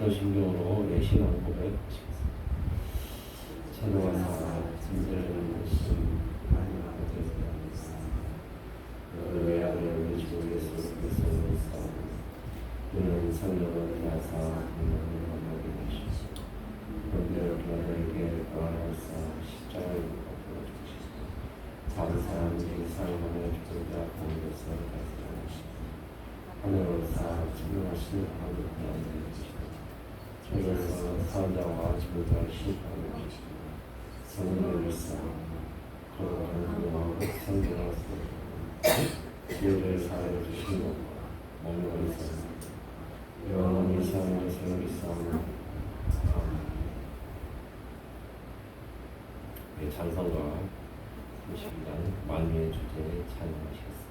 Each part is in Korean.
사도신경으로 내신앙 고백하시겠습니다. 찬송하사 진들을 모신 하나님의 되시옵소서. 너를 외아를 우리 주 예수 그리스도로 싸우고 그는 성령을 나사 하나님을 만나게 되시고 그런데 그들에게 구하사 십자가에 못 주시고 다른 사람들이 사용하는 주자 공격서 가져가시고 하늘로사 증명하시는 하나님을 주시고 저절에서 사자와 주자를 심판을 주시고 성령을 쌓고 거룩한 영화로 성전하시고 지혜를 사하여 주시는 것과 몸을 있습니다. 영원히 사는 생을 쌓는 찬송가 32장 만유의 주제에 찬양하시겠습니다.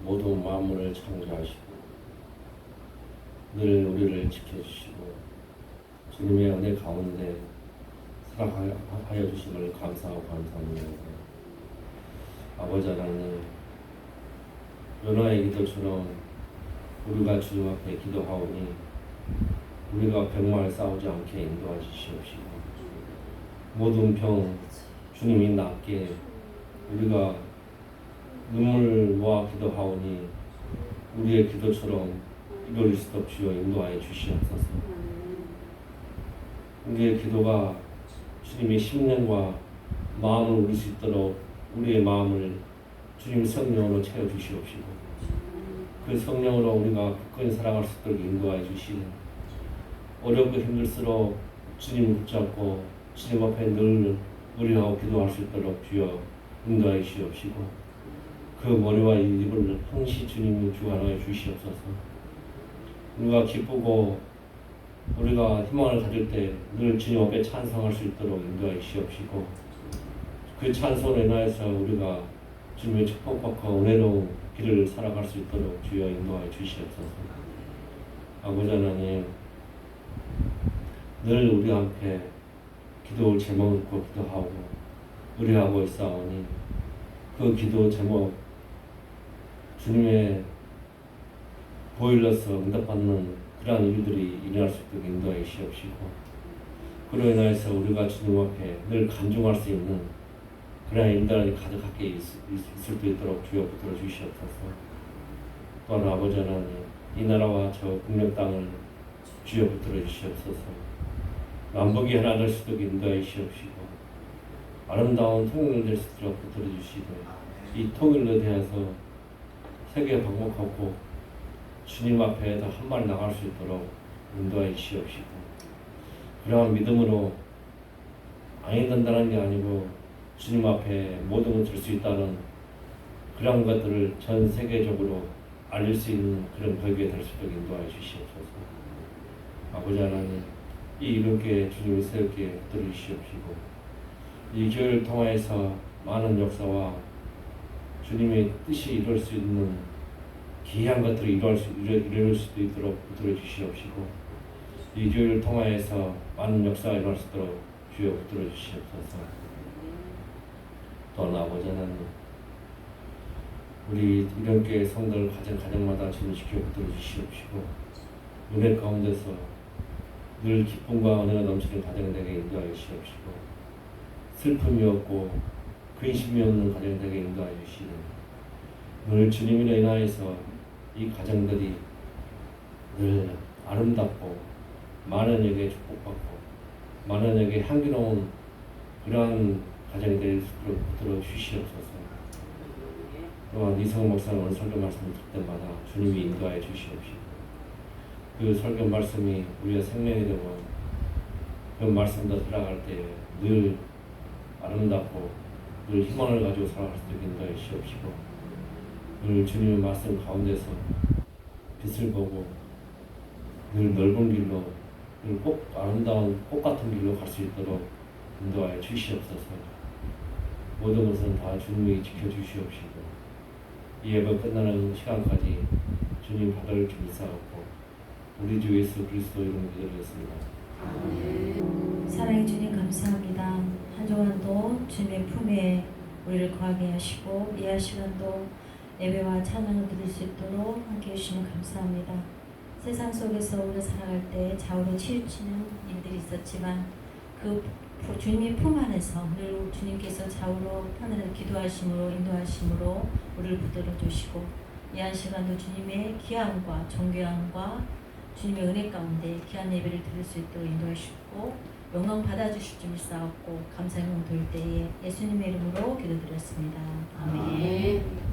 모든 만물을 창조하시고 늘 우리를 지켜주시고 주님의 은혜 가운데 사랑하여 주심을 감사하고 감사합니다. 아버지 하나님, 요나의 기도처럼 우리가 주님 앞에 기도하오니 우리가 병마를 싸우지 않게 인도하시옵시고 모든 병 주님이 낫게 우리가 눈물 모아 기도하오니 우리의 기도처럼 이룰 수 없이요 인도하여 주시옵소서. 우리의 기도가 주님의 심령과 마음을 울릴 수 있도록 우리의 마음을 주님 성령으로 채워주시옵시고 그 성령으로 우리가 굳건히 살아갈 수 있도록 인도하여 주시는 어렵고 힘들수록 주님 붙잡고 주님 앞에 늘 우리하고 기도할 수 있도록 주여 인도하여 주시옵시고 그 머리와 입을 항시 주님이 주관하여 주시옵소서. 우리가 기쁘고 우리가 희망을 가질 때 늘 주님 앞에 찬송할 수 있도록 인도하여 주시옵시고 그 찬송을 인하여서 우리가 주님의 축복받고 은혜로운 길을 살아갈 수 있도록 주여 인도하여 주시옵소서. 아버지 하나님, 늘 우리 앞에 기도 제목을 듣고 기도하고 의뢰하고 있사오니 그 기도 제목 주님의 보일러서 응답받는 그러한 일들이 일어날 수 있도록 인도하여 주시옵시고 그로 인하여서 우리가 주님 앞에 늘 간증할 수 있는 그러한 인간이 가득하게 있을 수 있도록 주여 붙들어 주시옵소서. 또한 아버지 하나님, 이 나라와 저 국력 땅을 주여 붙들어 주시옵소서. 남북이 하나 될 수 있도록 인도하여 주시옵시고 아름다운 통일을 될 수 있도록 붙들어 주시되 이 통일로 대해서 세계 방목하고 주님 앞에 한 발 나갈 수 있도록 인도하여 주시옵시고 그러한 믿음으로 아니 된다는 게 아니고 주님 앞에 모든 걸 줄 수 있다는 그런 것들을 전 세계적으로 알릴 수 있는 그런 계기가 될 수 있도록 인도하여 주시옵소서. 아버지 하나님, 이 이름께 주님을 세우게 들으시옵시고 이 교회를 통하여서 많은 역사와 주님의 뜻이 이룰 수 있는 귀한 것들을 이룰 수도 있도록 붙들어 주시옵시고 이 교회를 통하여서 많은 역사가 일어날 수 있도록 주여 붙들어 주시옵소서. 또한 아버지 하나님, 우리 이런교회 성도를 가정마다 주님 지켜 붙들어 주시옵시고 은혜 가운데서 늘 기쁨과 은혜가 넘치는 가정 되게 인도하여 주시옵시고 슬픔이 없고 근심이 없는 가정 되게 인도하여 주시고 늘 주님으로 인하여서 이 가정들이 늘 아름답고 많은 에게 축복받고 많은 에게 향기로운 그러한 가정이 될 수 있도록 붙들어 주시옵소서. 또한 이성 목사는 오늘 설교 말씀을 들 때마다 주님이 인도하여 주시옵시고 그 설교 말씀이 우리의 생명이 되고 그 말씀도 들어갈 때 늘 아름답고 늘 희망을 가지고 살아갈 수 있게 인도하여 주시옵시고 늘 주님의 말씀 가운데서 빛을 보고 늘 넓은 길로 늘 꼭 아름다운 꽃 같은 길로 갈 수 있도록 인도하여 주시옵소서. 모든 것은 다 주님이 지켜주시옵시고 이 예배 끝나는 시간까지 주님 받을 줄 쌓았고 우리 주 예수 그리스도 이름으로 기도드렸습니다. 사랑의 주님 감사합니다. 한 주간도 주님의 품에 우리를 거하게 하시고 이 시간도 예배와 찬양을 드릴 수 있도록 함께해 주시면 감사합니다. 세상 속에서 우리가 살아갈 때 좌우로 치우치는 일들이 있었지만 그 주님의 품 안에서 늘 주님께서 좌우로 하늘을 기도하심으로 인도하심으로 우리를 붙들어 주시고 이 한 시간도 주님의 귀함과 존귀함과 주님의 은혜 가운데 귀한 예배를 드릴 수 있도록 인도하시고 영광 받아주실 줄 믿사옵고 감사의 영광 돌 때에 예수님의 이름으로 기도드렸습니다. 아멘.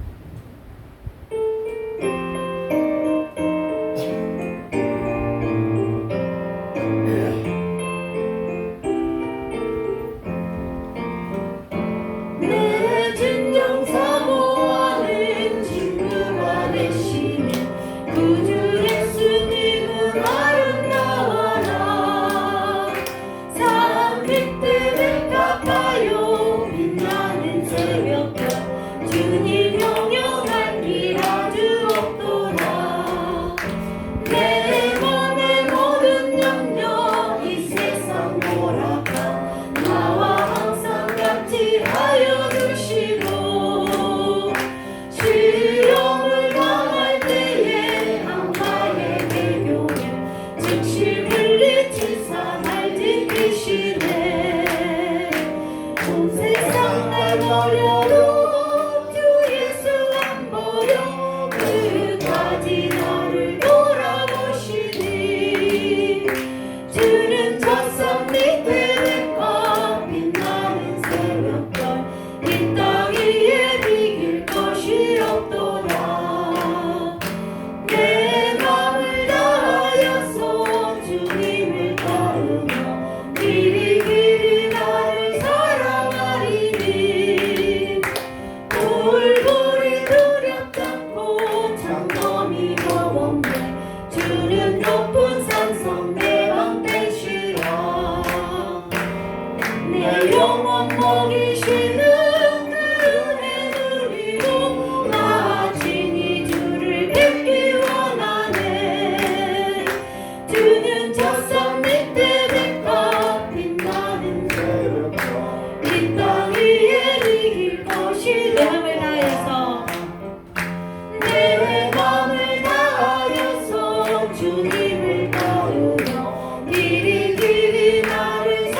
주님을 따르며 길이 나를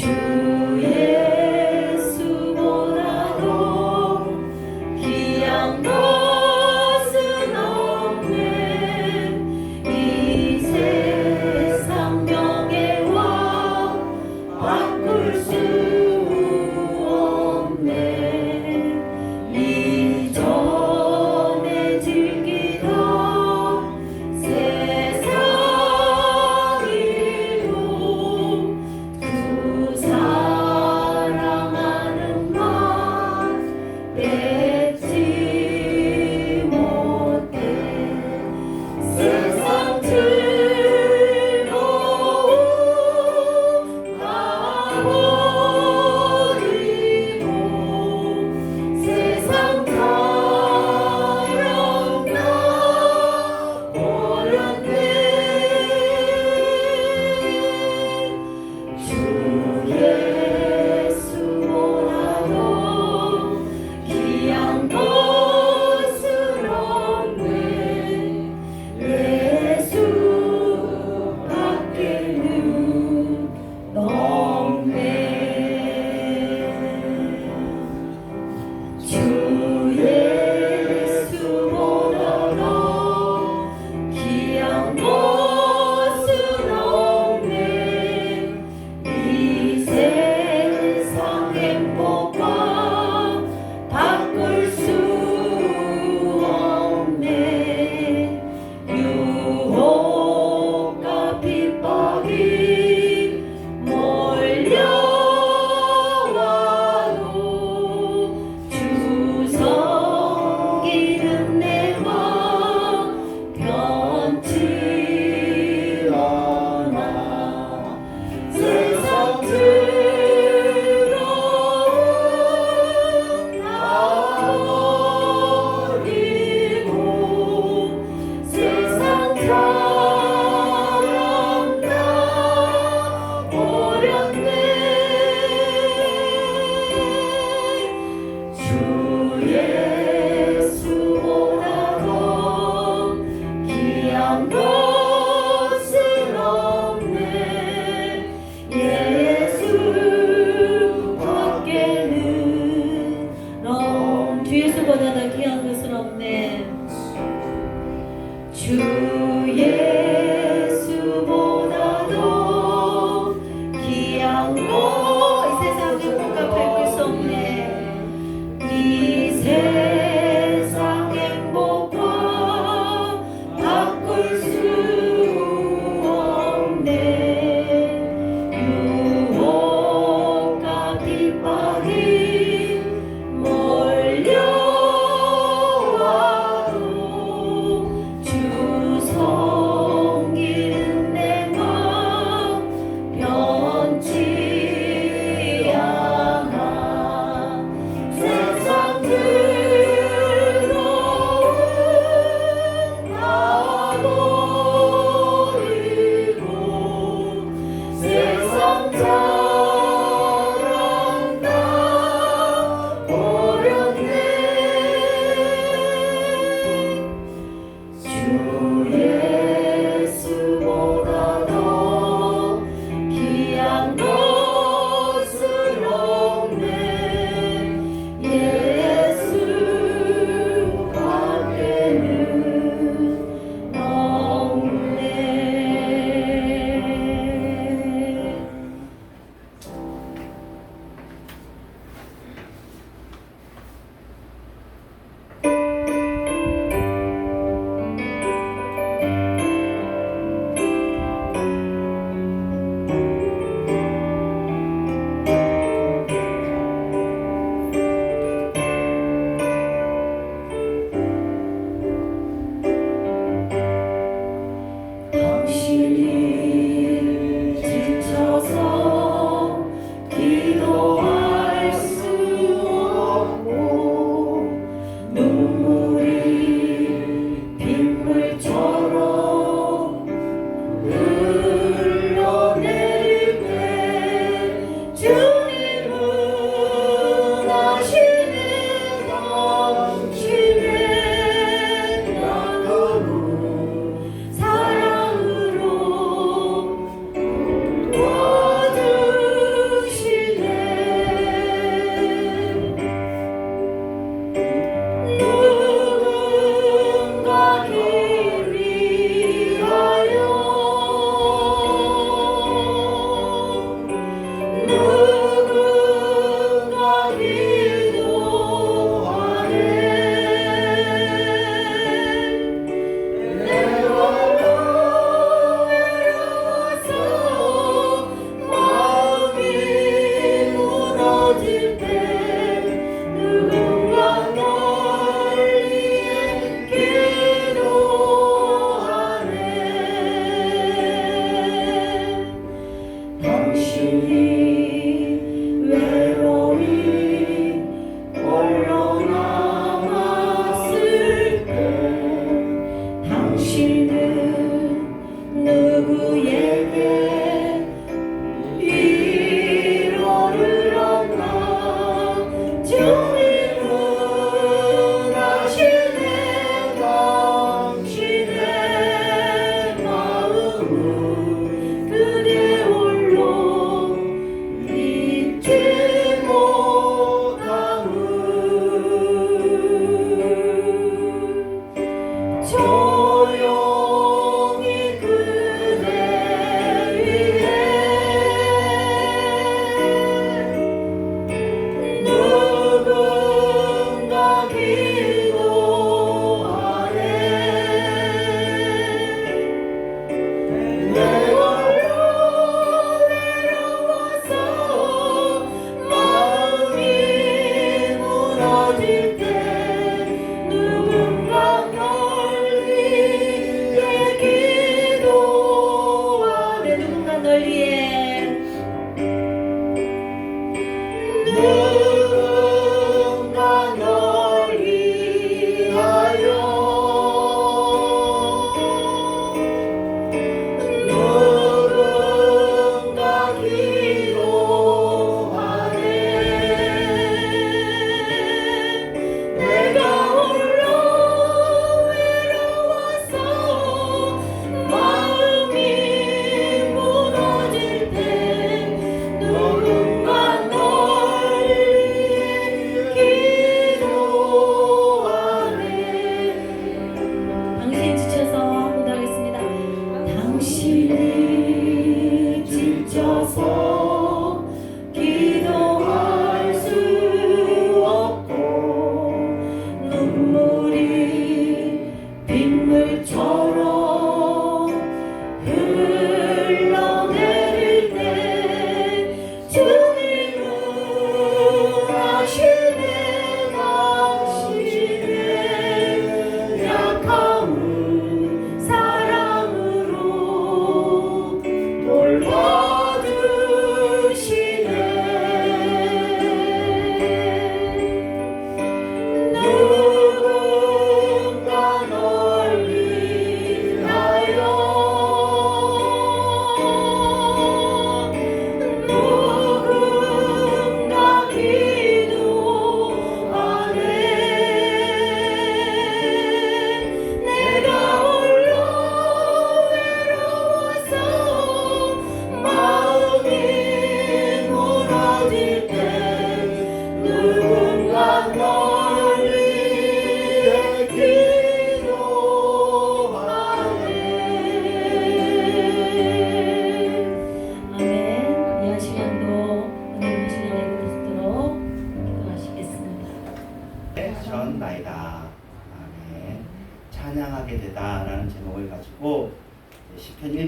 주 예수보다도 귀한 것은 없네. 이 세상 명예와 바꿀 수 없네. 이전에 즐기던 세상 일도 그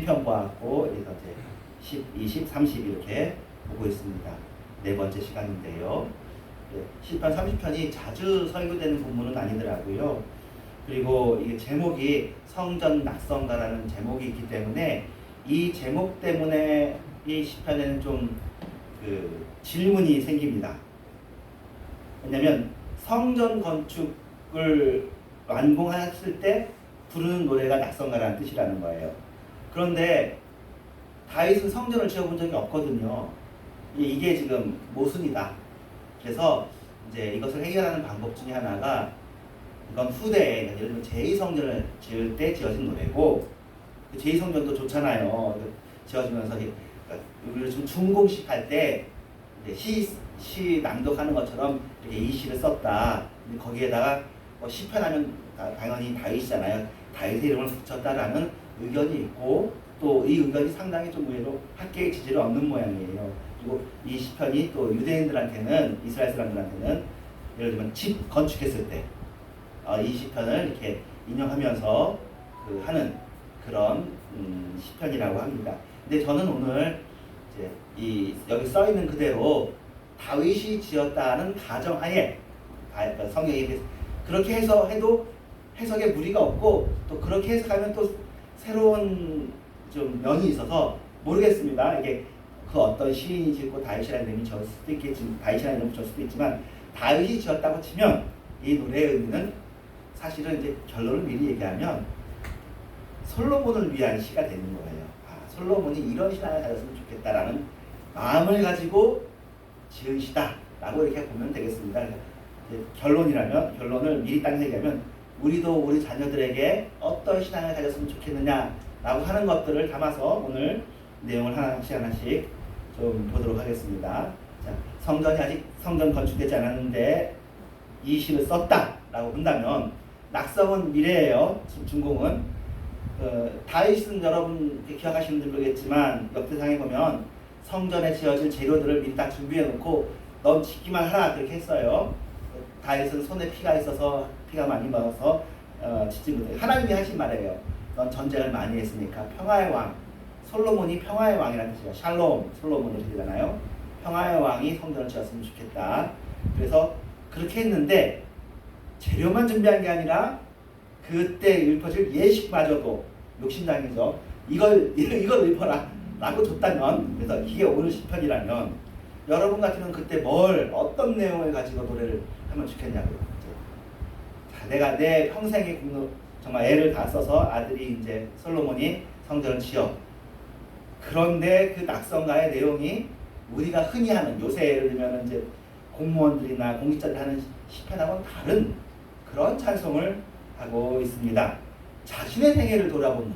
1편 보았고 그래서 이제 10, 20, 30 이렇게 보고 있습니다. 네 번째 시간인데요. 10편, 30편이 자주 설교되는 본문은 아니더라고요. 그리고 이게 제목이 성전 낙성가라는 제목이 있기 때문에 이 제목 때문에 이 10편에는 좀 질문이 생깁니다. 왜냐하면 성전 건축을 완공했을 때 부르는 노래가 낙성가라는 뜻이라는 거예요. 그런데 다윗은 성전을 지어본 적이 없거든요. 이게 지금 모순이다. 그래서 이제 이것을 해결하는 방법 중에 하나가 이건 후대에 예를 들면 제2성전을 지을 때 지어진 노래고 그 제2성전도 좋잖아요. 지어지면서 우리를 좀 중공식 할 때 시 낭독하는 것처럼 이렇게 이 시를 썼다. 근데 거기에다가 시편하면 당연히 다윗이잖아요. 다윗의 이름을 붙였다라는 의견이 있고 또 이 의견이 상당히 좀 의외로 학계의 지지를 얻는 모양이에요. 그리고 이 시편이 또 유대인들한테는 이스라엘 사람들한테는 예를 들면 집 건축했을 때 이 시편을 이렇게 인용하면서 하는 그런 시편이라고 합니다. 근데 저는 오늘 이제 여기 써 있는 그대로 다윗이 지었다는 가정하에 성경에 그렇게 해도 해석에 무리가 없고 또 그렇게 해석하면 또 새로운 좀 면이 있어서 모르겠습니다. 이게 그 어떤 시인이 짓고 다윗이라는 이름이 지었을 수도 있겠지만 다윗이라는 이름을 지었을 수도 있지만 다윗이 지었다고 치면 이 노래의 의미는 사실은 이제 결론을 미리 얘기하면 솔로몬을 위한 시가 되는 거예요. 솔로몬이 이런 신앙을 가졌으면 좋겠다라는 마음을 가지고 지은 시다라고 이렇게 보면 되겠습니다. 결론을 미리 딱 얘기하면 우리도 우리 자녀들에게 어떤 신앙을 가졌으면 좋겠느냐라고 하는 것들을 담아서 오늘 내용을 하나씩 좀 보도록 하겠습니다. 자, 성전이 아직 성전 건축되지 않았는데 이 시를 썼다라고 본다면 낙성은 미래예요. 준공은 다윗은 여러분 기억하시는 줄 모르겠지만 역대상에 보면 성전에 지어질 재료들을 미리 다 준비해 놓고 넌 짓기만 하라 그렇게 했어요. 다윗은 손에 피가 있어서 피가 많이 먹어서 짓지 못해. 하나님이 하신 말이에요. 넌 전쟁을 많이 했으니까 평화의 왕. 솔로몬이 평화의 왕이라는 뜻이에요. 샬롬, 솔로몬이 되잖아요. 평화의 왕이 성전을 지었으면 좋겠다. 그래서 그렇게 했는데 재료만 준비한 게 아니라 그때 읊어질 예식마저도 욕심당이죠. 이걸 읊어라 라고 줬다면, 그래서 이게 오늘 시편이라면 여러분 같으면 그때 어떤 내용을 가지고 노래를 하면 좋겠냐고요. 자, 내가 내 평생의 공로 정말 애를 다 써서 아들이 이제 솔로몬이 성전을 지어. 그런데 그 낙성가의 내용이 우리가 흔히 하는 요새 예를 들면 이제 공무원들이나 공직자들 하는 시편하고는 다른 그런 찬송을 하고 있습니다. 자신의 생애를 돌아보는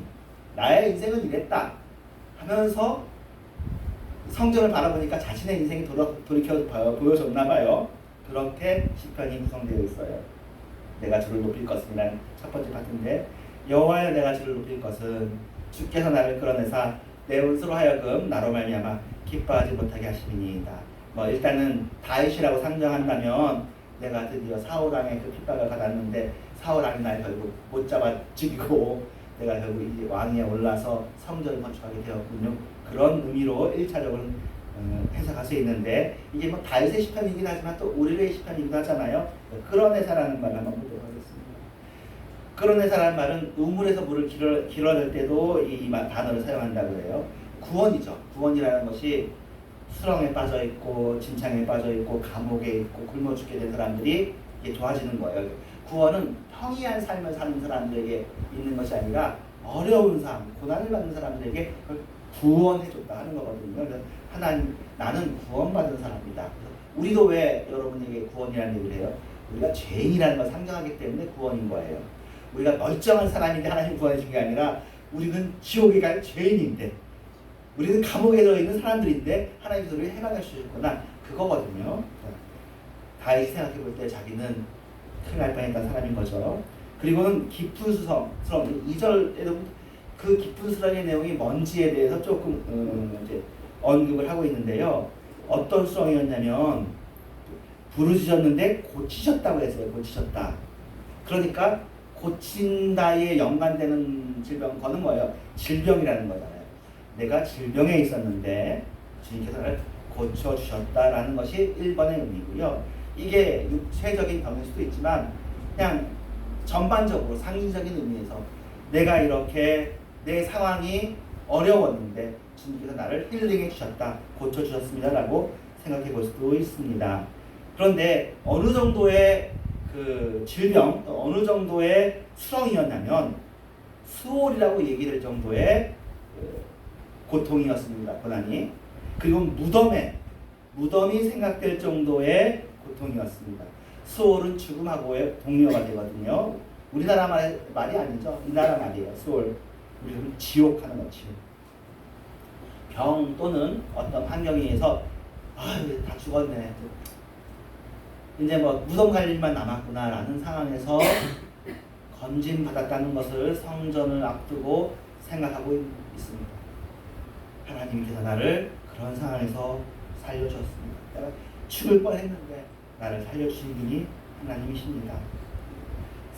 나의 인생은 이랬다 하면서 성전을 바라보니까 자신의 인생이 돌이켜 보여줬나 봐요. 그렇게 시편이 구성되어 있어요. 내가 주를 높일 것이란 첫 번째 파트인데 여호와여 내가 주를 높일 것은 주께서 나를 끌어내사 내 온수로 하여금 나로 말미암아 기뻐하지 못하게 하심이니이다. 일단은 다윗이라고 상정한다면 내가 드디어 사울왕의 그 핍박을 받았는데 사울왕이 날 결국 못 잡아 죽이고 내가 결국 이제 왕위에 올라서 성전을 건축하게 되었군요. 그런 의미로 1차적으로 해석할 수 있는데 이게 다윗의 시편이긴 하지만 또 우리의 시편이기도 하잖아요. 끌어내사라는 말을 한번 보도록 하겠습니다. 끌어내사라는 말은 우물에서 물을 길어낼 때도 이 단어를 사용한다고 해요. 구원이죠. 구원이라는 것이 수렁에 빠져 있고 진창에 빠져 있고 감옥에 있고 굶어 죽게 된 사람들이 이게 좋아지는 거예요. 구원은 평이한 삶을 사는 사람들에게 있는 것이 아니라 어려운 삶, 고난을 받는 사람들에게 그걸 구원해줬다 하는 거거든요. 그래서 하나님, 나는 구원받은 사람이다. 우리도 왜 여러분에게 구원이라는 얘기를 해요? 우리가 죄인이라는 걸 상정하기 때문에 구원인 거예요. 우리가 멀쩡한 사람인데 하나님 구원해 준 게 아니라 우리는 지옥에 갈 죄인인데 우리는 감옥에 들어있는 사람들인데 하나님께서 우리를 해방해 주셨구나. 그거거든요. 다윗이 생각해 볼 때 자기는 큰일 날 뻔했던 사람인 거죠. 그리고는 깊은 수렁 2절에도 그 깊은 수렁의 내용이 뭔지에 대해서 조금 이제 언급을 하고 있는데요. 어떤 수렁이었냐면 부르짖었는데 고치셨다고 했어요. 고치셨다. 그러니까 고친다에 연관되는 질병, 그거는 뭐예요? 질병이라는 거잖아요. 내가 질병에 있었는데 주님께서 나를 고쳐주셨다라는 것이 1번의 의미고요. 이게 육체적인 병일 수도 있지만 그냥 전반적으로 상징적인 의미에서 내가 이렇게 내 상황이 어려웠는데 주님께서 나를 힐링해 주셨다, 고쳐 주셨습니다 라고 생각해 볼 수도 있습니다. 그런데 어느 정도의 그 질병, 어느 정도의 수렁이었냐면 수월이라고 얘기될 정도의 고통이었습니다. 고난이. 그리고 무덤이 생각될 정도의 고통이었습니다. 수월은 죽음하고의 동료가 되거든요. 우리나라 말이 아니죠. 이 나라 말이에요. 수월. 우리는 지옥 하는 거, 지옥. 병 또는 어떤 환경에 의해서 다 죽었네. 이제 뭐 무덤 갈 일만 남았구나라는 상황에서 건진 받았다는 것을 성전을 앞두고 생각하고 있습니다. 하나님께서 나를 그런 상황에서 살려주셨습니다. 내가 죽을 뻔했는데 나를 살려주신 분이 하나님이십니다.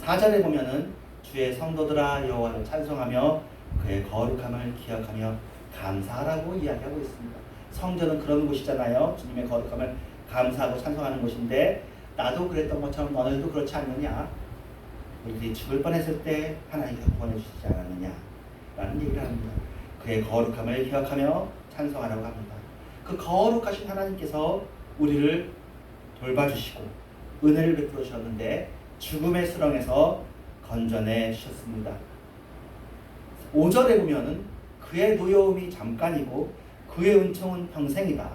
4절에 보면은 주의 성도들아 여호와를 찬송하며 그의 거룩함을 기억하며 감사하라고 이야기하고 있습니다. 성전은 그런 곳이잖아요. 주님의 거룩함을 감사하고 찬송하는 곳인데 나도 그랬던 것처럼 너희도 그렇지 않느냐? 우리들이 죽을 뻔했을 때 하나님께서 구원해 주시지 않았느냐? 라는 얘기를 합니다. 그의 거룩함을 기억하며 찬송하라고 합니다. 그 거룩하신 하나님께서 우리를 돌봐주시고 은혜를 베풀어 주셨는데 죽음의 수렁에서 건져내 주셨습니다. 5절에 보면은 그의 노여움이 잠깐이고 그의 은총은 평생이다.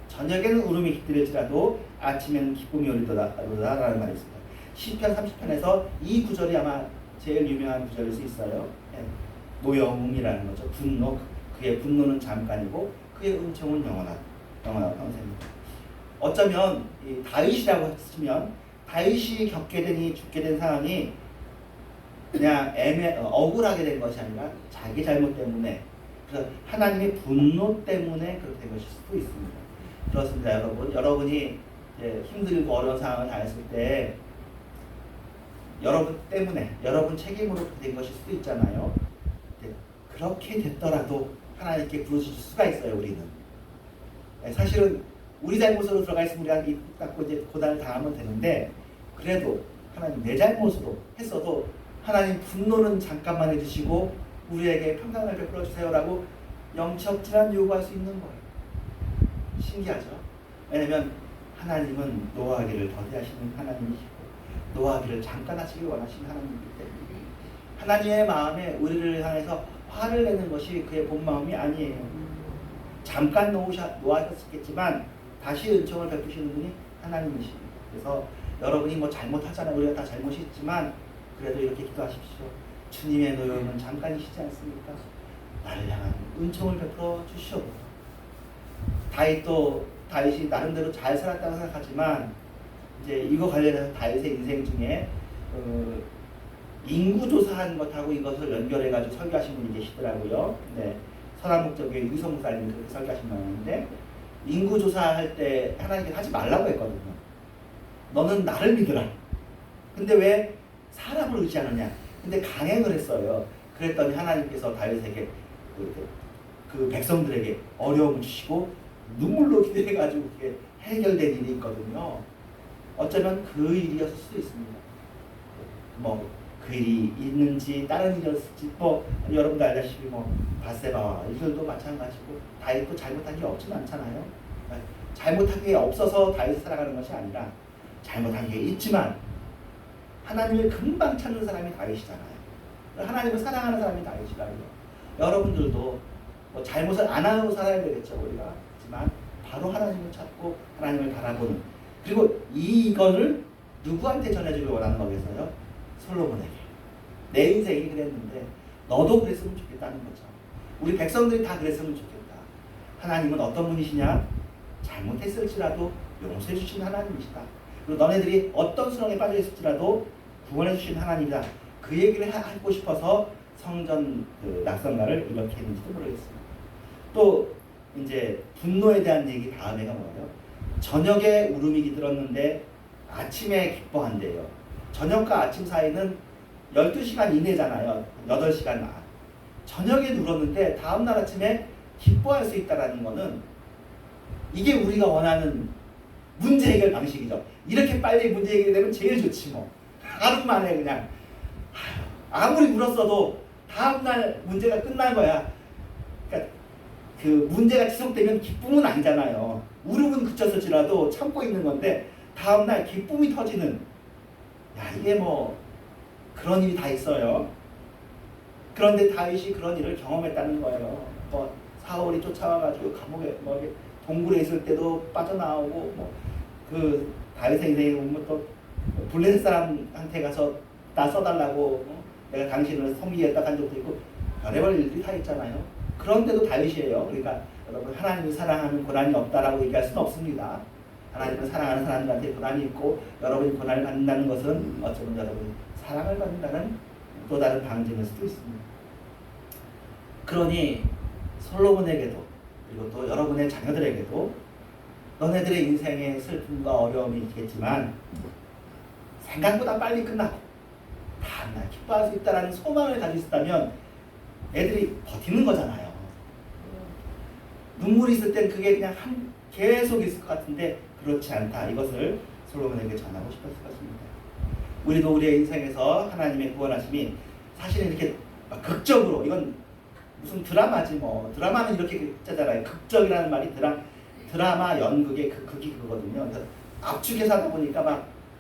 저녁에는 울음이 깃들일지라도 아침에는 기쁨이 오리도다라는 말이 있습니다. 시편 30편에서 이 구절이 아마 제일 유명한 구절일 수 있어요. 노여움이라는 거죠. 분노. 그의 분노는 잠깐이고 그의 은총은 영원하고 평생입니다. 어쩌면 이 다윗이라고 했으면 다윗이 겪게 되니 죽게 된 상황이 그냥 억울하게 된 것이 아니라 자기 잘못 때문에, 그래서 하나님의 분노 때문에 그렇게 된 것일 수도 있습니다. 그렇습니다, 여러분. 여러분이 이제 힘들고 어려운 상황을 당했을 때 여러분 때문에, 여러분 책임으로 그렇게 된 것일 수도 있잖아요. 그렇게 됐더라도 하나님께 부르실 수가 있어요, 우리는. 사실은 우리 잘못으로 들어가 있으면 우리가 이 닦고 이제 고난을 당하면 되는데, 그래도 하나님 내 잘못으로 했어도 하나님 분노는 잠깐만 해주시고 우리에게 평강을 베풀어 주세요라고 영치없지만 요구할 수 있는 거예요. 신기하죠? 왜냐면 하나님은 노하기를 더디하시는 하나님이시고 노하기를 잠깐 하시길 원하시는 하나님이기 때문에 하나님의 마음에 우리를 향해서 화를 내는 것이 그의 본 마음이 아니에요. 잠깐 노하셨겠지만 다시 은총을 베푸시는 분이 하나님이십니다. 그래서 여러분이 뭐 잘못하잖아요. 우리가 다 잘못이 있지만 그래도 이렇게 기도하십시오. 주님의 노여움은 잠깐이시지 않습니까? 나를 향한 은총을 베풀어 주시오. 다윗이 나름대로 잘 살았다고 생각하지만 이제 이거 관련해서 다윗의 인생 중에 인구조사한 것하고 이것을 연결해가지고 설교하신 분이 계시더라고요. 네, 선한목적교회 유성 목사님이 그렇게 설교하신 분인데 인구조사할 때 하나님께 하지 말라고 했거든요. 너는 나를 믿으라. 근데 왜 사람을 의지하느냐? 근데 강행을 했어요. 그랬더니 하나님께서 다윗에게 그 백성들에게 어려움을 주시고 눈물로 기도해가지고 그게 해결된 일이 있거든요. 어쩌면 그 일이었을 수도 있습니다. 뭐 그 일이 있는지 다른 일이었을지 뭐 여러분도 알다시피 뭐 바세바와 이들도 마찬가지고 다윗도 잘못한 게 없진 않잖아요. 잘못한 게 없어서 다윗을 살아가는 것이 아니라 잘못한 게 있지만 하나님을 금방 찾는 사람이 다윗이잖아요. 하나님을 사랑하는 사람이 다윗이라고요. 여러분들도 뭐 잘못을 안 하고 살아야 되겠죠. 우리가. 하지만 바로 하나님을 찾고 하나님을 바라보는, 그리고 이거를 누구한테 전해주길 원하는 거겠어요? 솔로몬에게. 내 인생이 그랬는데 너도 그랬으면 좋겠다는 거죠. 우리 백성들이 다 그랬으면 좋겠다. 하나님은 어떤 분이시냐? 잘못했을지라도 용서해 주신 하나님이시다. 그리고 너네들이 어떤 수렁에 빠져 있을지라도 구원해 주신 하나님이다. 그 얘기를 하고 싶어서 성전 낙성가를 이렇게 했는지도 모르겠습니다. 또 이제 분노에 대한 얘기 다음에가 뭐예요? 저녁에 울음이 깃들었는데 아침에 기뻐한대요. 저녁과 아침 사이는 12시간 이내잖아요. 8시간. 저녁에 울었는데 다음날 아침에 기뻐할 수 있다라는 거는 이게 우리가 원하는 문제 해결 방식이죠. 이렇게 빨리 문제 해결되면 제일 좋지 뭐. 하루 만에 그냥 아무리 울었어도 다음날 문제가 끝난 거야. 그러니까 그 문제가 지속되면 기쁨은 아니잖아요. 울음은 그쳤을지라도 참고 있는 건데 다음날 기쁨이 터지는, 야 이게 뭐 그런 일이 다 있어요. 그런데 다윗이 그런 일을 경험했다는 거예요. 뭐 사울이 쫓아와가지고 감옥에 뭐 동굴에 있을 때도 빠져나오고, 뭐 그 다윗의 인생에 보면 또 블레셋 사람한테 가서 나 써달라고 내가 당신을 섬기겠다 한 적도 있고 별의별 일들이 다 있잖아요. 그런데도 다윗이에요. 그러니까 여러분, 하나님이 사랑하는 고난이 없다라고 얘기할 수는 없습니다. 하나님은 사랑하는 사람들한테 고난이 있고 여러분이 고난을 받는다는 것은 어쩌면 여러분이 사랑을 받는다는 또 다른 방증일 수도 있습니다. 그러니 솔로몬에게도 그리고 또 여러분의 자녀들에게도 너네들의 인생에 슬픔과 어려움이 있겠지만 생각보다 빨리 끝나고 다음날 기뻐할 수 있다는 소망을 가지고 있다면 애들이 버티는 거잖아요. 눈물이 있을 땐 그게 그냥 계속 있을 것 같은데 그렇지 않다. 이것을 솔로몬에게 전하고 싶었을 것입니다. 우리도 우리의 인생에서 하나님의 구원하심이 사실은 이렇게 극적으로, 이건 무슨 드라마지 뭐. 드라마는 이렇게 짜잖아요. 극적이라는 말이 드라마 연극의 극이 그거거든요. 그래서 압축해서 하다 보니까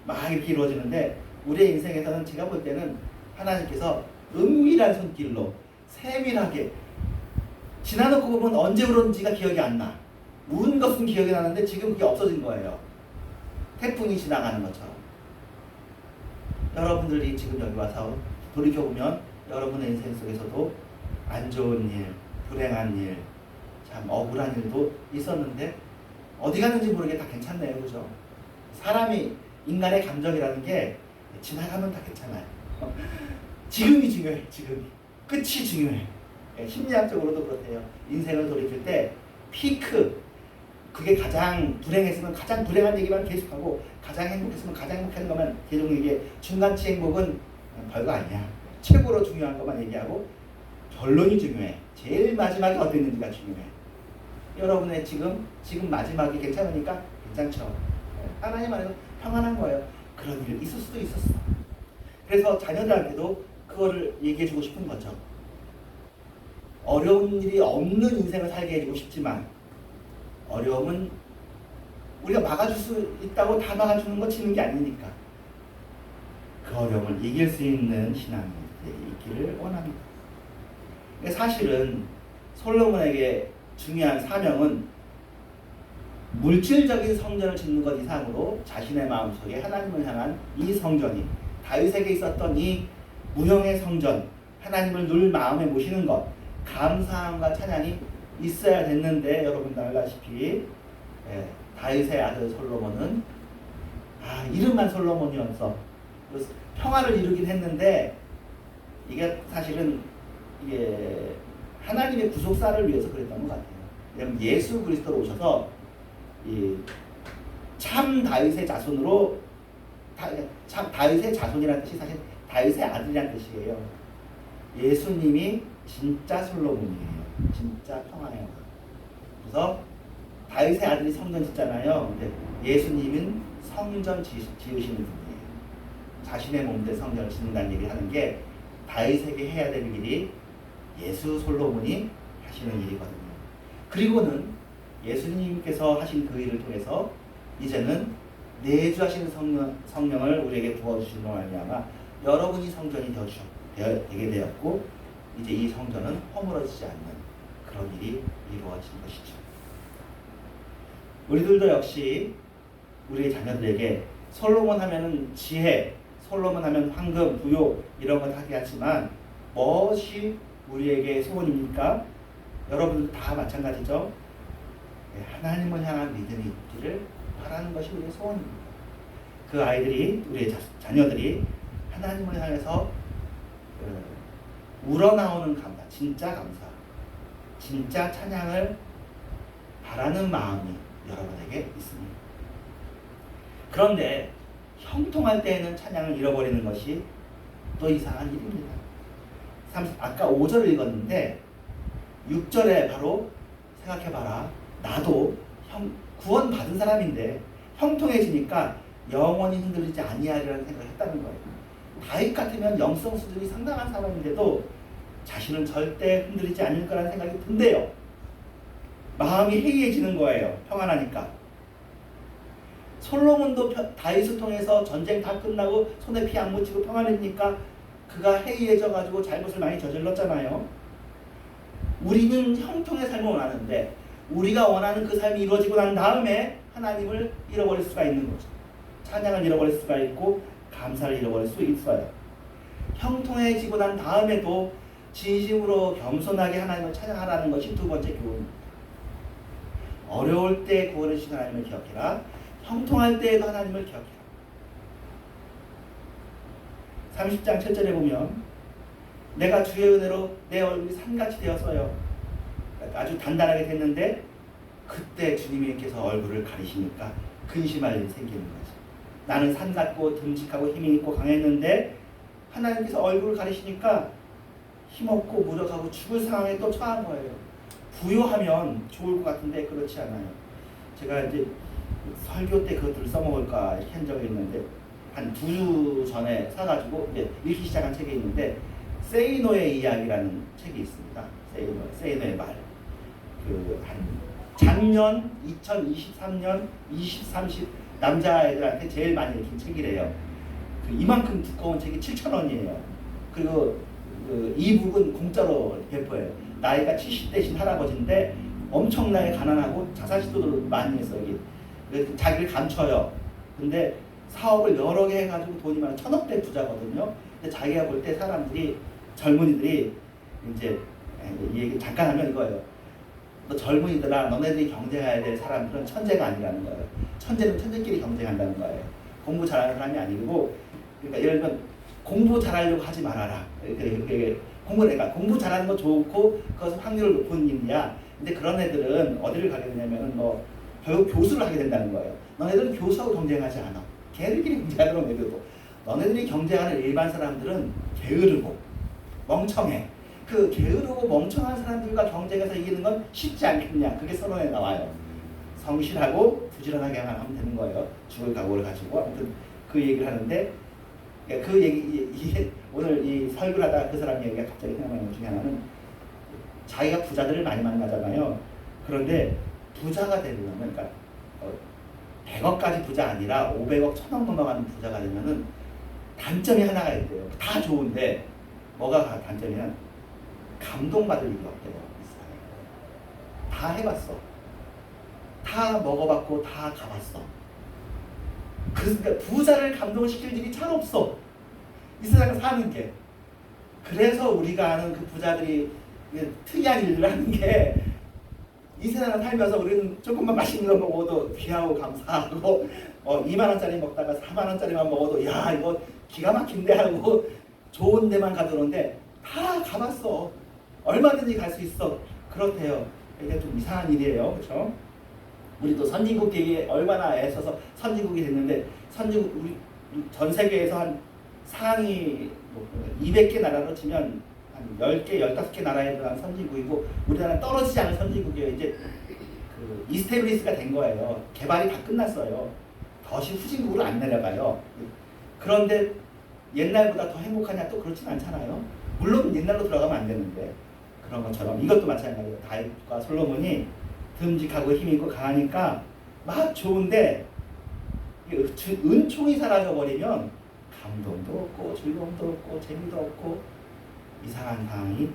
막 이렇게 이루어지는데 우리의 인생에서는 제가 볼 때는 하나님께서 은밀한 손길로 세밀하게 지나놓고 보면 언제 울었는지가 기억이 안 나. 운 것은 기억이 나는데 지금 그게 없어진 거예요. 태풍이 지나가는 것처럼. 여러분들이 지금 여기 와서 돌이켜보면 여러분의 인생 속에서도 안 좋은 일, 불행한 일, 참 억울한 일도 있었는데 어디 갔는지 모르게 다 괜찮네요. 그죠? 사람이, 인간의 감정이라는 게 지나가면 다 괜찮아요. 지금이 중요해. 지금이. 끝이 중요해. 심리학적으로도 그렇대요. 인생을 돌이킬 때 피크, 그게 가장 불행했으면 가장 불행한 얘기만 계속하고 가장 행복했으면 가장 행복한 것만 계속 얘기해. 중간치 행복은 별거 아니야. 최고로 중요한 것만 얘기하고 결론이 중요해. 제일 마지막에 어땠는지가 중요해. 여러분의 지금 마지막이 괜찮으니까 괜찮죠. 하나님 안에서 평안한 거예요. 그런 일 있을 수도 있었어. 그래서 자녀들한테도 그거를 얘기해주고 싶은 거죠. 어려운 일이 없는 인생을 살게 해주고 싶지만 어려움은 우리가 막아줄 수 있다고 다 막아주는 거 치는 게 아니니까 그 어려움을 이길 수 있는 신앙이 있기를 원합니다. 사실은 솔로몬에게 중요한 사명은 물질적인 성전을 짓는 것 이상으로 자신의 마음속에 하나님을 향한 이 성전이, 다윗에게 있었던 이 무형의 성전, 하나님을 늘 마음에 모시는 것, 감사함과 찬양이 있어야 됐는데 여러분도 알다시피 다윗의 아들 솔로몬은 이름만 솔로몬이었어. 평화를 이루긴 했는데 이게 사실은 이게 하나님의 구속사를 위해서 그랬던 것 같아요. 왜냐하면 예수 그리스도로 오셔서 이 참 다윗의 자손으로, 참 다윗의 자손이라는 뜻이 사실 다윗의 아들이라는 뜻이에요. 예수님이 진짜 솔로몬이에요. 진짜 평화의 왕. 그래서 다윗의 아들이 성전 짓잖아요. 근데 예수님은 성전 지으시는 분이에요. 자신의 몸대 성전을 짓는다는 얘기를 하는 게 다윗에게 해야 될 일이 예수 솔로몬이 하시는 일이거든요. 그리고는 예수님께서 하신 그 일을 통해서 이제는 내주하시는 성령을 우리에게 부어주신 것 말미암아 여러분이 성전이 되게 되었고 이제 이 성전은 허물어지지 않는 그런 일이 이루어진 것이죠. 우리들도 역시 우리의 자녀들에게 솔로몬 하면은 지혜, 솔로몬 하면 황금, 부요 이런 것 하게 하지만 무엇이 우리에게 소원입니까? 여러분들 다 마찬가지죠. 하나님을 향한 믿음이 있기를 바라는 것이 우리의 소원입니다. 그 아이들이, 우리의 자녀들이 하나님을 향해서 우러나오는 감사, 진짜 감사, 진짜 찬양을 바라는 마음이 여러분에게 있습니다. 그런데 형통할 때에는 찬양을 잃어버리는 것이 또 이상한 일입니다. 아까 5절을 읽었는데 6절에 바로 생각해봐라. 나도 구원 받은 사람인데 형통해지니까 영원히 흔들리지 아니하리라는 생각을 했다는 거예요. 다윗 같으면 영성 수준이 상당한 사람인데도 자신은 절대 흔들리지 않을 거라는 생각이 든대요. 마음이 해이해지는 거예요. 평안하니까. 솔로몬도 다윗을 통해서 전쟁 다 끝나고 손에 피 안 묻히고 평안해지니까 그가 해이해져가지고 잘못을 많이 저질렀잖아요. 우리는 형통의 삶을 원하는데 우리가 원하는 그 삶이 이루어지고 난 다음에 하나님을 잃어버릴 수가 있는 거죠. 찬양을 잃어버릴 수가 있고 감사를 잃어버릴 수 있어요. 형통해지고 난 다음에도 진심으로 겸손하게 하나님을 찬양하라는 것이 두 번째 교훈입니다. 어려울 때 구원해 주신 하나님을 기억해라. 형통할 때에도 하나님을 기억해라. 30장 7절에 보면 내가 주의 은혜로 내 얼굴이 산같이 되었어요. 아주 단단하게 됐는데 그때 주님께서 얼굴을 가리시니까 근심할 일이 생기는 거죠. 나는 산 같고 듬직하고 힘이 있고 강했는데 하나님께서 얼굴을 가리시니까 힘없고 무력하고 죽을 상황에 또 처한 거예요. 부유하면 좋을 것 같은데 그렇지 않아요. 제가 이제 설교 때 그것들을 써먹을까 한 적이 있는데 한 2주 전에 사가지고 이제 읽기 시작한 책이 있는데 세이노의 이야기라는 책이 있습니다. 세이노의 말. 한 작년 2023년 2030 남자애들한테 제일 많이 읽힌 책이래요. 이만큼 두꺼운 책이 7,000원이에요. 그리고 이북은 공짜로 배포해요. 나이가 70대신 할아버지인데 엄청나게 가난하고 자살시도를 많이 했어요. 자기를 감춰요. 근데 사업을 여러 개 해가지고 돈이 많아 1,000억대 부자거든요. 근데 자기가 볼 때 사람들이 젊은이들이 이제 이 얘기 잠깐 하면 이거예요. 너 젊은이들아, 너네들이 경쟁해야 될 사람들은 천재가 아니라는 거예요. 천재는 천재끼리 경쟁한다는 거예요. 공부 잘하는 사람이 아니고, 그러니까 예를 들면 공부 잘하려고 하지 말아라. 공부 잘하는 거 좋고 그것은 확률 높은 일이야. 근데 그런 애들은 어디를 가게 되냐면은 교수를 하게 된다는 거예요. 너네들은 교수하고 경쟁하지 않아. 걔들끼리 경쟁하도록 내려도. 너네들이 경쟁하는 일반 사람들은 게으르고 멍청해. 그 게으르고 멍청한 사람들과 경쟁해서 이기는 건 쉽지 않겠냐. 그게 선언에 나와요. 성실하고 부지런하게 하면 되는 거예요. 죽을 각오를 가지고. 아무튼 그 얘기를 하는데 그 얘기 이게 오늘 이 설교를 하다가 그 사람 얘기가 갑자기 생각나는 것 중에 하나는 자기가 부자들을 많이 만나잖아요. 그런데 부자가 되려면 그러니까 100억까지 부자 아니라 500억, 1000억 넘어가는 부자가 되면은 단점이 하나가 있대요. 다 좋은데 뭐가 단점이냐면 감동받을 일이 없대요. 다 해봤어. 다 먹어봤고 다 가봤어. 그러니까 부자를 감동시킬 일이 잘 없어. 이 세상에 사는 게. 그래서 우리가 아는 그 부자들이 특이한 일을 하는 게 이 세상을 살면서 우리는 조금만 맛있는 거 먹어도 귀하고 감사하고 2만 원짜리 먹다가 4만 원짜리만 먹어도 야 이거 기가 막힌데 하고 좋은 데만 가져오는데 다 가봤어. 얼마든지 갈 수 있어. 그렇대요. 이게 좀 이상한 일이에요. 그렇죠? 우리도 선진국 되게 얼마나 애써서 선진국이 됐는데 선진국 우리 전 세계에서 한 상위 200개 나라로 치면 한 10개, 15개 나라에 들어간 선진국이고 우리나라는 떨어지지 않은 선진국이에요. 이제 이스테블리스가 된 거예요. 개발이 다 끝났어요. 더시 후진국으로 안 내려가요. 그런데 옛날보다 더 행복하냐 또 그렇진 않잖아요. 물론 옛날로 들어가면 안 되는데 그런 것처럼 이것도 마찬가지예요. 다윗과 솔로몬이 듬직하고 힘있고 강하니까 막 좋은데 은총이 사라져버리면 감동도 없고 즐거움도 없고 재미도 없고 이상한 상황이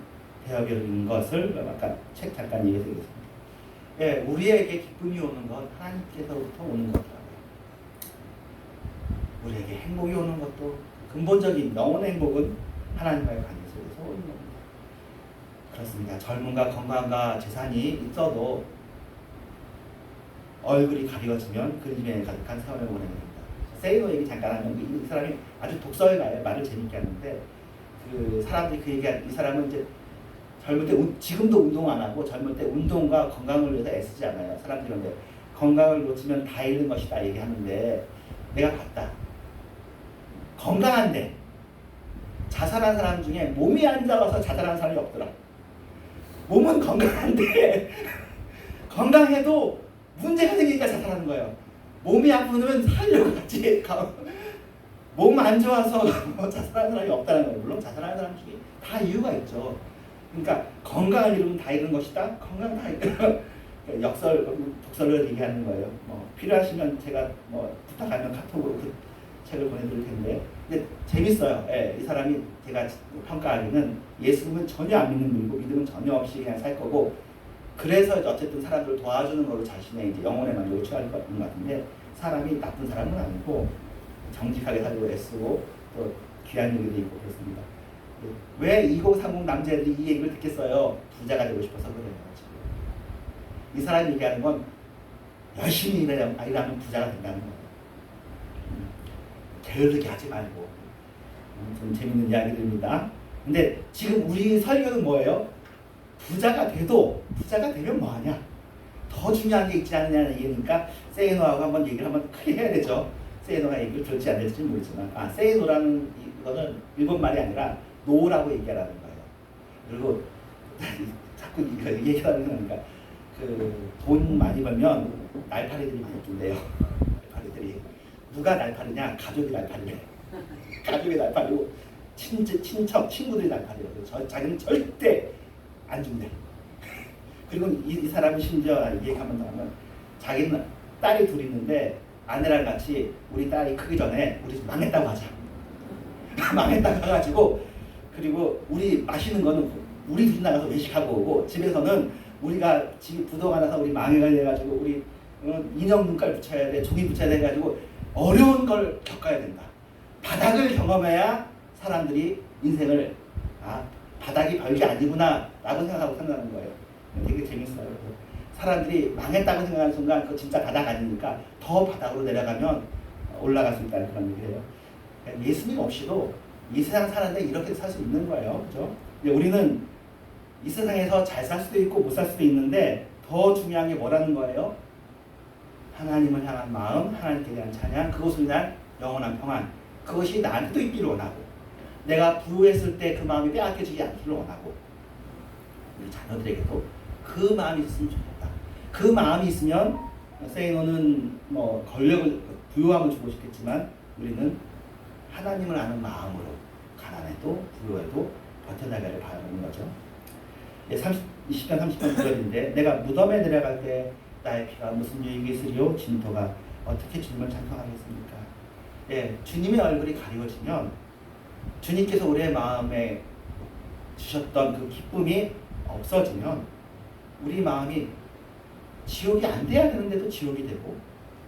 되어버리는 것을 아까 책 잠깐 얘기해드리겠습니다. 예, 우리에게 기쁨이 오는 것 하나님께서부터 오는 것이라고요. 우리에게 행복이 오는 것도 근본적인 영혼의 행복은 하나님과의 관계 속에서 오는 겁니다. 그렇습니다. 젊음과 건강과 재산이 있어도 얼굴이 가리워지면 근심에 가득한 세월을 보내게 됩니다. 세이노 얘기 잠깐 하면 이 사람이 아주 독설가예요. 말을 재밌게 하는데 그 사람들이 그 얘기한 이 사람은 이제 젊을 때 지금도 운동 안 하고 젊을 때 운동과 건강을 위해서 애쓰지 않아요. 사람들이 근데 건강을 놓치면 다 잃는 것이다 얘기하는데 내가 봤다. 건강한데 자살한 사람 중에 몸이 안 좋아서 자살한 사람이 없더라. 몸은 건강한데 건강해도 문제가 생기니까 자살하는 거예요. 몸이 아프면 살려고 하지. 몸 안 좋아서 자살하는 사람이 없다는 거예요. 물론 자살하는 사람 중에 다 이유가 있죠. 그러니까 건강을 잃으면 다 잃은 것이다. 건강 다 잃은 독설을 얘기하는 거예요. 필요하시면 제가 부탁하면 카톡으로 그 책을 보내드릴 텐데, 근데 재밌어요. 예, 이 사람이 제가 평가하기는 예수님은 전혀 안 믿는 분이고 믿음은 전혀 없이 그냥 살 거고, 그래서 어쨌든 사람들을 도와주는 걸로 자신의 이제 영혼의 만족을 취할 것 같은데, 사람이 나쁜 사람은 아니고 정직하게 살고 애쓰고 또 귀한 일도 있고 그렇습니다. 왜 2030 남자들이 이 얘기를 듣겠어요? 부자가 되고 싶어서 그래요. 지금. 이 사람이 얘기하는 건 열심히 일하면 부자가 된다는 거예요. 게으르게 하지 말고. 좀 재밌는 이야기들입니다. 근데 지금 우리 설교는 뭐예요? 부자가 되면 뭐하냐? 더 중요한 게 있지 않느냐는 얘기니까 세이노하고 한번 얘기를 한번 크게 해야 되죠. 세이노가 얘기를 들을지 안 들을지 모르지만, 세이노라는 이거는 일본 말이 아니라 노라고 얘기하라는 거예요. 그리고 자꾸 이거 얘기하는 거니까 돈 많이 벌면 날파리들이 많이 낀대요. 날파리들이. 누가 날파리냐? 가족이 날파리래. 가족이 날파리고 친척, 친구들이 날파리래요. 자기는 절대 안 준대. 그리고 이 사람은 심지어 얘기 한번 더 하면, 자기는 딸이 둘 있는데 아내랑 같이 우리 딸이 크기 전에 우리 집 망했다고 하자. 망했다고 해가지고, 그리고 우리 마시는 거는 우리 둘이 나가서 외식하고 오고, 집에서는 우리가 집 부도가 나서 우리 망해가 돼가지고 우리 인형 눈깔 붙여야 돼, 종이 붙여야 돼가지고 어려운 걸 겪어야 된다. 바닥을 경험해야 사람들이 인생을 바닥이 별게 아니구나 라고 생각하고 산다는 거예요. 되게 재밌어요. 사람들이 망했다고 생각하는 순간 그거 진짜 바닥 아니니까 더 바닥으로 내려가면 올라갈 수 있다는 그런 얘기예요. 그러니까 예수님 없이도 이 세상 사는데 이렇게 살 수 있는 거예요. 그죠? 근데 우리는 이 세상에서 잘 살 수도 있고 못 살 수도 있는데, 더 중요한 게 뭐라는 거예요? 하나님을 향한 마음, 하나님께 대한 찬양, 그것을 위한 영원한 평안, 그것이 나한테도 있기를 원하고, 내가 부유했을 때 그 마음이 빼앗겨지지 않기를 원하고, 우리 자녀들에게도 그 마음이 있으면 좋겠다. 그 마음이 있으면 세이노는 권력을, 부유함을 주고 싶겠지만, 우리는 하나님을 아는 마음으로 가난해도 부유해도 버텨나가를 바라는 거죠. 20편 30편 구절인데, 내가 무덤에 내려갈 때 나의 피가 무슨 유익이 있으리요? 진토가 어떻게 주님을 찬송하겠습니까? 주님의 얼굴이 가리워지면, 주님께서 우리의 마음에 주셨던 그 기쁨이 없어지면, 우리 마음이 지옥이 안 돼야 되는데도 지옥이 되고,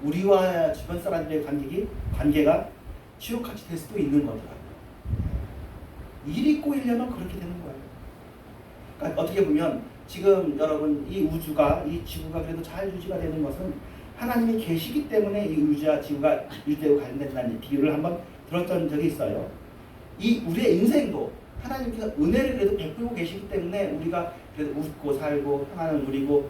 우리와 주변 사람들의 관계가 지옥같이 될 수도 있는 거더라고요. 일이 꼬이려면 그렇게 되는 거예요. 그러니까 어떻게 보면 지금 여러분 이 우주가, 이 지구가 그래도 잘 유지가 되는 것은 하나님이 계시기 때문에 이 우주와 지구가 유지되고 관련된다는 비유를 한번 들었던 적이 있어요. 이 우리의 인생도 하나님께서 은혜를 그래도 베풀고 계시기 때문에 우리가 그래도 웃고 살고 평안을 누리고,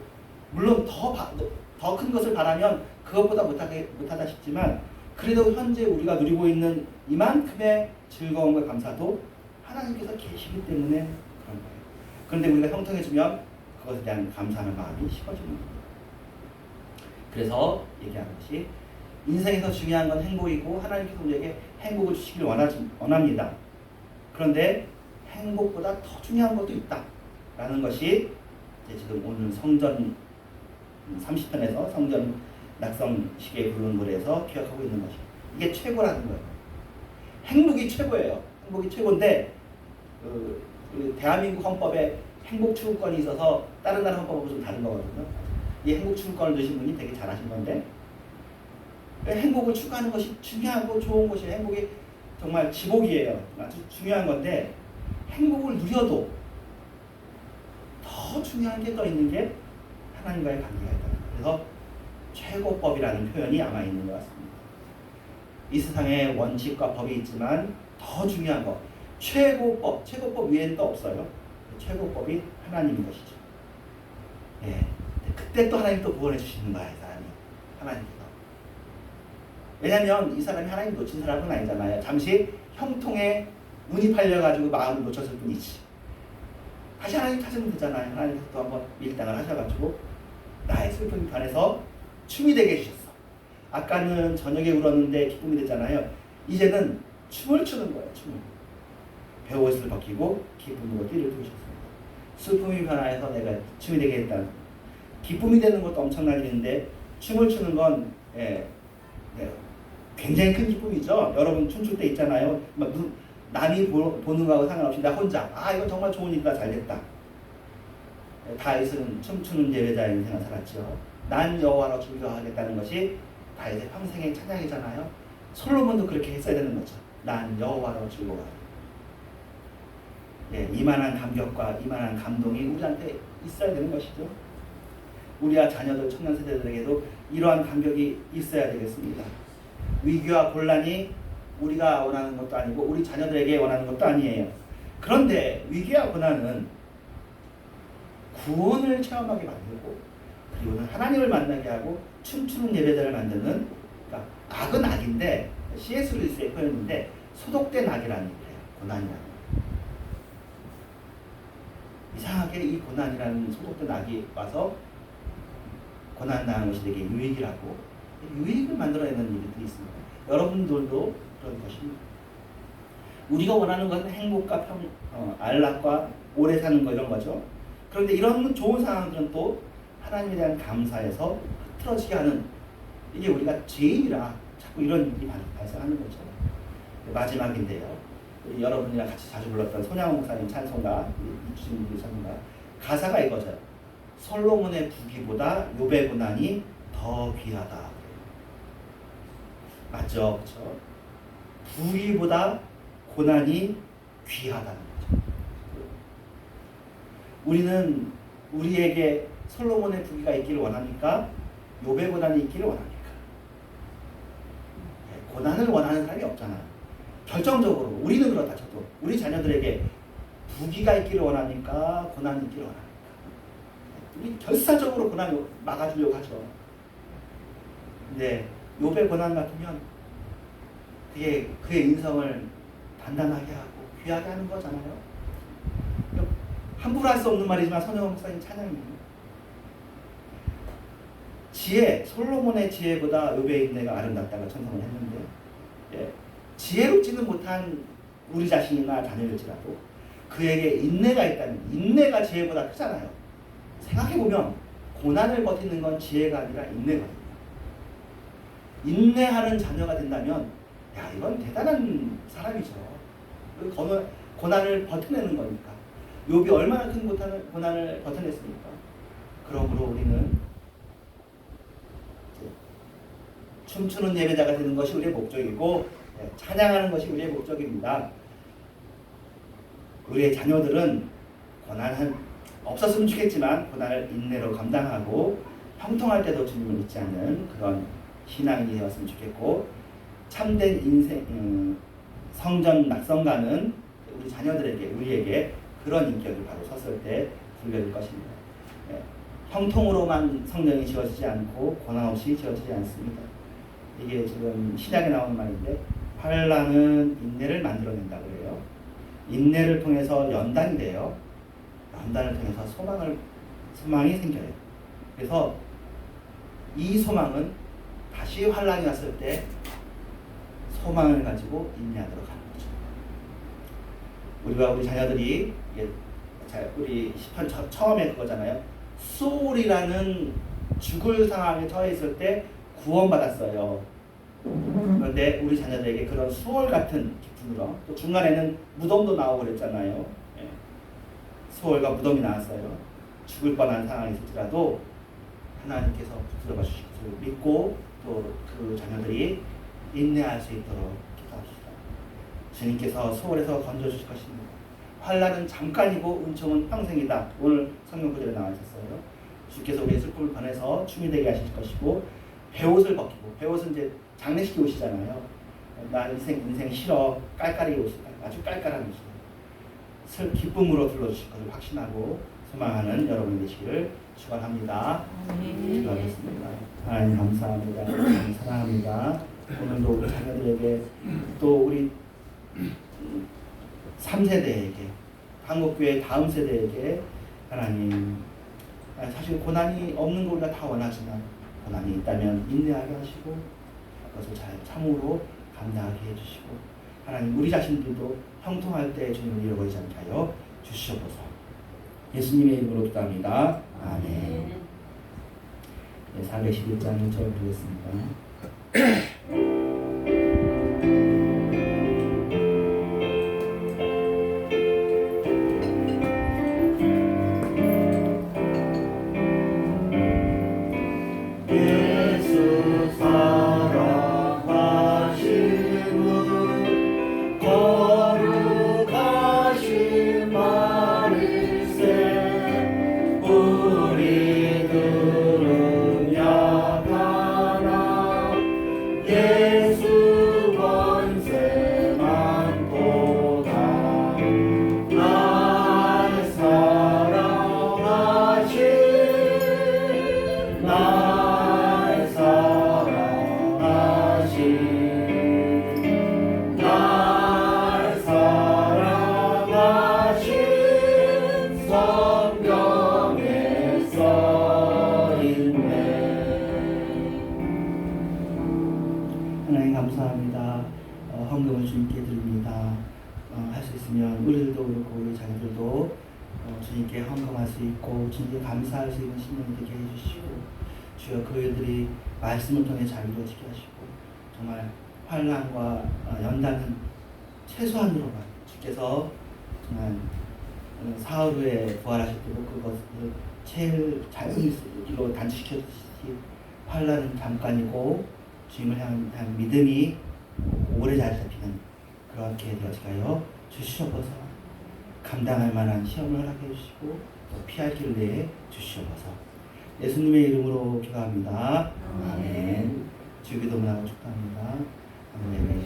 물론 더 큰 것을 바라면 그것보다 못하다 싶지만, 그래도 현재 우리가 누리고 있는 이만큼의 즐거움과 감사도 하나님께서 계시기 때문에 그런 거예요. 그런데 우리가 형통해지면 그것에 대한 감사하는 마음이 식어지는 거예요. 그래서 얘기하는 것이, 인생에서 중요한 건 행복이고 하나님께서 우리에게 행복을 주시길 원합니다. 그런데 행복보다 더 중요한 것도 있다라는 것이 이제 지금 오늘 성전 30편에서 성전 낙성식에 부르는 노래에서 기억하고 있는 것이에요. 이게 최고라는 거예요. 행복이 최고예요. 행복이 최고인데, 대한민국 헌법에 행복 추구권이 있어서 다른 나라 헌법하고 좀 다른 거거든요. 이 행복 추구권을 넣으신 분이 되게 잘하신 건데, 행복을 추구하는 것이 중요하고 좋은 것이에요. 행복이 정말 지복이에요. 아주 중요한 건데, 행복을 누려도 더 중요한 게 떠 있는 게 하나님과의 관계가 있다. 그래서 최고법이라는 표현이 아마 있는 것 같습니다. 이 세상에 원칙과 법이 있지만 더 중요한 것, 최고법 위에는 또 없어요. 최고법이 하나님인 것이죠. 그때 또 하나님 또 구원해 주시는 거야, 이 사람이. 하나님께서. 왜냐하면 이 사람이 하나님 놓친 사람은 아니잖아요. 잠시 형통에 운이 팔려가지고 마음을 놓쳤을 뿐이지. 다시 하나님 찾으면 되잖아요. 하나님께서 또 한번 밀당을 하셔가지고 나의 슬픔이 변해서 춤이 되게 해주셨어. 아까는 저녁에 울었는데 기쁨이 됐잖아요. 이제는 춤을 추는 거예요. 춤을. 베옷을 벗기고 기쁨으로 띠를 두셨습니다. 슬픔이 변화해서 내가 춤이 되게 했다. 기쁨이 되는 것도 엄청난 일인데 춤을 추는 건 굉장히 큰 기쁨이죠. 여러분 춤출 때 있잖아요. 막 남이 보는 거하고 상관없이 나 혼자 이거 정말 좋은 일이다, 잘됐다. 다윗은 춤추는 예배자의 인생을 살았죠. 난 여호와로 즐거워하겠다는 것이 다윗의 평생의 찬양이잖아요. 솔로몬도 그렇게 했어야 되는 거죠. 난 여호와로 즐거워하겠다. 이만한 감격과 이만한 감동이 우리한테 있어야 되는 것이죠. 우리와 자녀들, 청년 세대들에게도 이러한 감격이 있어야 되겠습니다. 위기와 곤란이 우리가 원하는 것도 아니고 우리 자녀들에게 원하는 것도 아니에요. 그런데 위기와 고난은 구원을 체험하게 만들고 그리고는 하나님을 만나게 하고 춤추는 예배자를 만드는, 그러니까 악은 악인데 C.S. 루이스의 표현인데 소독된 악이라는 얘기예요. 고난이라는. 이상하게 이 고난이라는 소독된 악이 와서 고난당하는 것이 되게 유익이라고, 유익을 만들어내는 일들이 있습니다. 여러분들도 그런 것입니다. 우리가 원하는 것은 행복과 안락과 오래 사는 거 이런 거죠. 그런데 이런 좋은 상황들은 또 하나님에 대한 감사에서 흐트러지게 하는, 이게 우리가 죄인이라 자꾸 이런 일이 발생하는 거죠. 마지막인데요. 여러분이랑 같이 자주 불렀던 손양호 목사님 찬송가, 이주진 찬송가 가사가 이거죠. 솔로몬의 부귀보다 욥의 고난이 더 귀하다. 맞죠, 그렇죠? 부귀보다 고난이 귀하다는 거죠. 우리는 우리에게 솔로몬의 부귀가 있기를 원합니까? 욥의 고난이 있기를 원합니까? 고난을 원하는 사람이 없잖아요. 결정적으로 우리는 그렇다 쳐도 우리 자녀들에게 부귀가 있기를 원합니까? 고난이 있기를 원합니까? 우리 결사적으로 고난을 막아주려고 하죠. 근데 욥의 고난 같으면 그게 그의 인성을 단단하게 하고 귀하게 하는 거잖아요. 함부로 할 수 없는 말이지만 손영호 목사님 찬양입니다. 지혜, 솔로몬의 지혜보다 욥의 인내가 아름답다고 천성을 했는데, 지혜롭지는 못한 우리 자신이나 자녀일지라도 그에게 인내가 있다는, 인내가 지혜보다 크잖아요. 생각해보면 고난을 버티는 건 지혜가 아니라 인내거든요. 인내하는 자녀가 된다면 이건 대단한 사람이죠. 고난을 버텨내는 거니까. 욥이 얼마나 큰 고난을 버텨냈습니까? 그러므로 우리는 춤추는 예배자가 되는 것이 우리의 목적이고 찬양하는 것이 우리의 목적입니다. 우리의 자녀들은 고난 없었으면 좋겠지만 고난을 인내로 감당하고 형통할 때도 주님을 잊지 않는 그런 신앙인이 되었으면 좋겠고, 참된 인생 성전 낙성가는 우리 자녀들에게, 우리에게 그런 인격이 바로 섰을 때 불려질 것입니다. 형통으로만 성전이 지어지지 않고 고난 없이 지어지지 않습니다. 이게 지금 신약에 나오는 말인데, 환난은 인내를 만들어낸다고 해요. 인내를 통해서 연단이 돼요. 연단을 통해서 소망이 생겨요. 그래서 이 소망은 다시 환난이 왔을 때 소망을 가지고 인내하도록 하는 거죠. 우리가 우리 자녀들이, 우리 10편 처음에 그거잖아요. 소울이라는 죽을 상황에 처해 있을 때 구원받았어요. 그런데 우리 자녀들에게 그런 수월 같은 기쁨으로, 또 중간에는 무덤도 나오고 그랬잖아요. 수월과 무덤이 나왔어요. 죽을 뻔한 상황이 있을지라도 하나님께서 붙들어 주실 것을 믿고 또 그 자녀들이 인내할 수 있도록 기도합시다. 주님께서 수월에서 건져주실 것입니다. 환난은 잠깐이고 은총은 평생이다. 오늘 성경 구절에 나와 있었어요. 주께서 우리의 슬픔을 변해서 춤이 되게 하실 것이고, 베옷을 벗기고, 베옷은 이제 장례식 옷이잖아요. 나 인생 싫어, 깔깔이 옷이다. 아주 깔깔한 옷이다. 기쁨으로 둘러주실 것을 확신하고 소망하는 여러분 되시기를 축원합니다. 기도하겠습니다. 하나님 감사합니다. 하나님 사랑합니다. 오늘도 우리 자녀들에게 또 우리 3세대에게 한국교회 다음 세대에게 하나님 사실 고난이 없는 거 우리가 다 원하지만 고난이 있다면 인내하게 하시고 그것을 잘 참으로 감당하게 해주시고 하나님 우리 자신들도 형통할 때 주님을 잃어버리지 않게 하여 주시옵소서. 예수님의 이름으로 기도합니다. 아멘. 네, 411장 처음 보겠습니다. 하나님 감사합니다. 헌금을 주님께 드립니다. 할 수 있으면 우리들도 그렇고 우리 자녀들도 주님께 헌금할 수 있고 주님께 감사할 수 있는 신령이 되게 해주시고 주여 그 일들이 말씀을 통해 잘 이루어지게 하시고 정말 환난과 연단은 최소한으로만 주께서 정말 사흘 후에 부활하실 때도 그것을 제일 자연스러운 길로 단축시켜 주시지 환난은 잠깐이고 주님을 향한 믿음이 오래 잘 잡히는 그렇게 되어지게 하여 주시옵소서. 감당할 만한 시험을 허락해 주시고 또 피할 길을 내해 주시옵소서. 예수님의 이름으로 기도합니다. 아멘. 주기도 문하고 축도합니다. 아멘.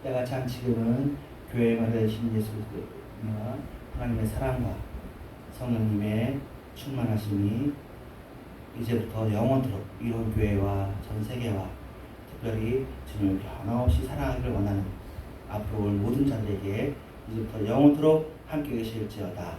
때가 참 지금은 교회에 말하신 예수님과 하나님의 사랑과 성령님의 충만하심이 이제부터 영원토록 이런 교회와 전 세계와 특별히 주님을 변함없이 사랑하기를 원하는 앞으로 올 모든 자들에게 이제부터 영원토록 함께 계실지어다.